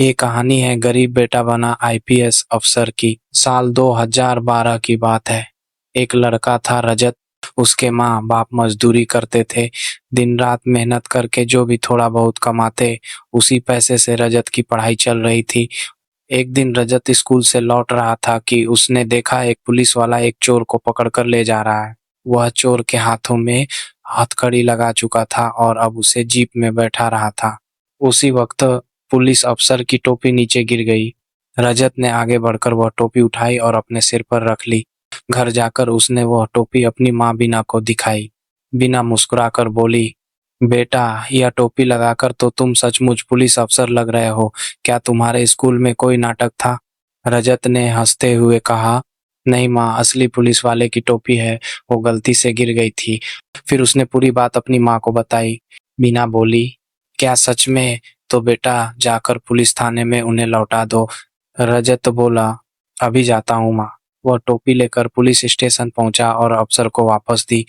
ये कहानी है गरीब बेटा बना आईपीएस अफसर की। साल 2012 की बात है। एक लड़का था रजत। उसके माँ बाप मजदूरी करते थे। दिन रात मेहनत करके जो भी थोड़ा बहुत कमाते, उसी पैसे से रजत की पढ़ाई चल रही थी। एक दिन रजत स्कूल से लौट रहा था कि उसने देखा एक पुलिस वाला एक चोर को पकड़कर ले जा रहा है। वह चोर के हाथों में हथकड़ी लगा चुका था और अब उसे जीप में बैठा रहा था। उसी वक्त पुलिस अफसर की टोपी नीचे गिर गई। रजत ने आगे बढ़कर वह टोपी उठाई और अपने सिर पर रख ली। घर जाकर उसने वह टोपी अपनी माँ बीना को दिखाई। बीना मुस्कुराकर बोली, बेटा, यह टोपी लगाकर तो तुम सचमुच पुलिस अफसर लग रहे हो। क्या तुम्हारे स्कूल में कोई नाटक था? रजत ने हंसते हुए कहा, नहीं माँ, असली पुलिस वाले की टोपी है, वो गलती से गिर गई थी। फिर उसने पूरी बात अपनी माँ को बताई। बीना बोली, क्या सच में? तो बेटा जाकर पुलिस थाने में उन्हें लौटा दो। रजत बोला, अभी जाता हूँ माँ। वह टोपी लेकर पुलिस स्टेशन पहुंचा और अफसर को वापस दी।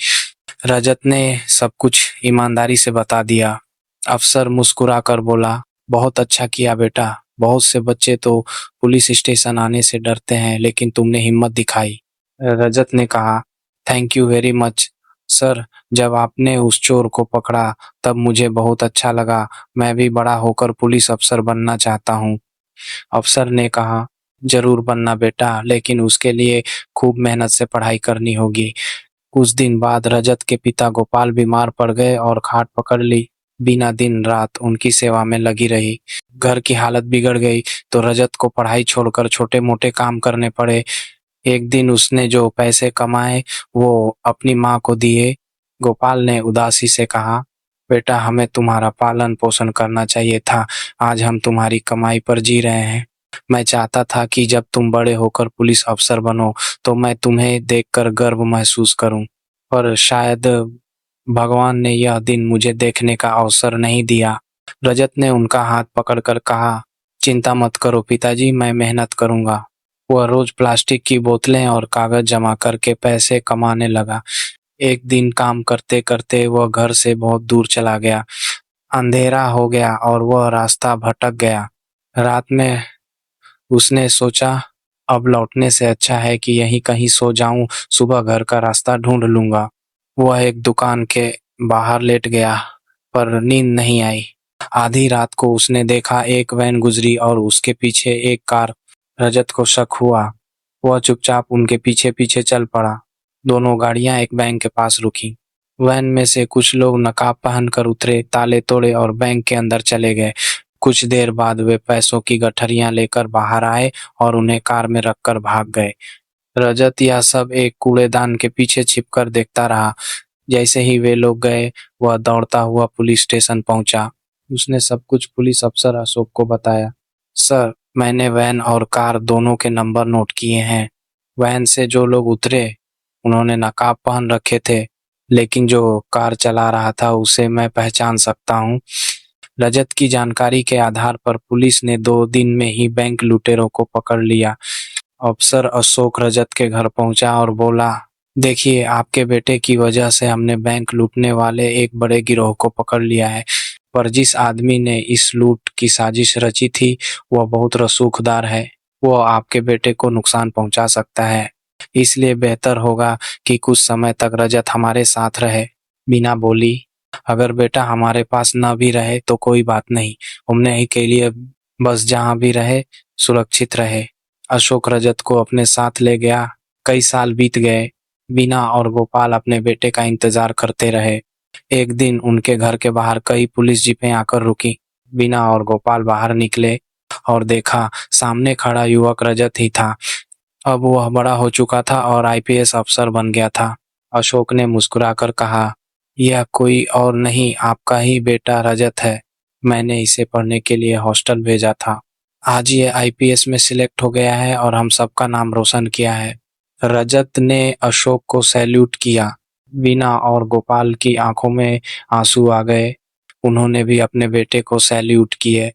रजत ने सब कुछ ईमानदारी से बता दिया। अफसर मुस्कुराकर बोला, बहुत अच्छा किया बेटा। बहुत से बच्चे तो पुलिस स्टेशन आने से डरते हैं, लेकिन तुमने हिम्मत दिखाई। रजत ने कहा, thank you very much sir. जब आपने उस चोर को पकड़ा तब मुझे बहुत अच्छा लगा। मैं भी बड़ा होकर पुलिस अफसर बनना चाहता हूँ। अफसर ने कहा, जरूर बनना बेटा, लेकिन उसके लिए खूब मेहनत से पढ़ाई करनी होगी। कुछ दिन बाद रजत के पिता गोपाल बीमार पड़ गए और खाट पकड़ ली। बीना दिन रात उनकी सेवा में लगी रही। घर की हालत बिगड़ गई तो रजत को पढ़ाई छोड़कर छोटे मोटे काम करने पड़े। एक दिन उसने जो पैसे कमाए वो अपनी माँ को दिए। गोपाल ने उदासी से कहा, बेटा, हमें तुम्हारा पालन पोषण करना चाहिए था। आज हम तुम्हारी कमाई पर जी रहे हैं। मैं चाहता था कि जब तुम बड़े होकर पुलिस अफसर बनो तो मैं तुम्हें देखकर गर्व महसूस करूं, पर शायद भगवान ने यह दिन मुझे देखने का अवसर नहीं दिया। रजत ने उनका हाथ पकड़कर कहा, चिंता मत करो पिताजी, मैं मेहनत करूंगा। वह रोज प्लास्टिक की बोतलें और कागज जमा करके पैसे कमाने लगा। एक दिन काम करते करते वह घर से बहुत दूर चला गया। अंधेरा हो गया और वह रास्ता भटक गया। रात में उसने सोचा, अब लौटने से अच्छा है कि यहीं कहीं सो जाऊं, सुबह घर का रास्ता ढूंढ लूंगा। वह एक दुकान के बाहर लेट गया, पर नींद नहीं आई। आधी रात को उसने देखा एक वैन गुजरी और उसके पीछे एक कार। रजत को शक हुआ। वह चुपचाप उनके पीछे पीछे चल पड़ा। दोनों गाड़ियां एक बैंक के पास रुकी। वैन में से कुछ लोग नकाब पहनकर उतरे, ताले तोड़े और बैंक के अंदर चले गए। कुछ देर बाद वे पैसों की गठरियां लेकर बाहर आए और उन्हें कार में रखकर भाग गए। रजत यह सब एक कूड़ेदान के पीछे छिपकर देखता रहा। जैसे ही वे लोग गए, वह दौड़ता हुआ पुलिस स्टेशन पहुंचा। उसने सब कुछ पुलिस अफसर अशोक को बताया। सर, मैंने वैन और कार दोनों के नंबर नोट किए हैं। वैन से जो लोग उतरे उन्होंने नकाब पहन रखे थे, लेकिन जो कार चला रहा था उसे मैं पहचान सकता हूँ। रजत की जानकारी के आधार पर पुलिस ने 2 दिन में ही बैंक लुटेरों को पकड़ लिया। अफसर अशोक रजत के घर पहुंचा और बोला, देखिए, आपके बेटे की वजह से हमने बैंक लूटने वाले एक बड़े गिरोह को पकड़ लिया है। पर जिस आदमी ने इस लूट की साजिश रची थी वह बहुत रसूखदार है। वह आपके बेटे को नुकसान पहुंचा सकता है। इसलिए बेहतर होगा कि कुछ समय तक रजत हमारे साथ रहे। बीना बोली, अगर बेटा हमारे पास न भी रहे तो कोई बात नहीं, घूमने ही के लिए बस जहाँ भी रहे सुरक्षित रहे। अशोक रजत को अपने साथ ले गया। कई साल बीत गए। बीना और गोपाल अपने बेटे का इंतजार करते रहे। एक दिन उनके घर के बाहर कई पुलिस जीपें आकर रुकी। बीना और गोपाल बाहर निकले और देखा सामने खड़ा युवक रजत ही था। अब वह बड़ा हो चुका था और आईपीएस अफसर बन गया था। अशोक ने मुस्कुराकर कहा, यह कोई और नहीं, आपका ही बेटा रजत है। मैंने इसे पढ़ने के लिए हॉस्टल भेजा था। आज ये आईपीएस में सिलेक्ट हो गया है और हम सबका नाम रोशन किया है। रजत ने अशोक को सैल्यूट किया। बीना और गोपाल की आंखों में आंसू आ गए। उन्होंने भी अपने बेटे को सैल्यूट किए।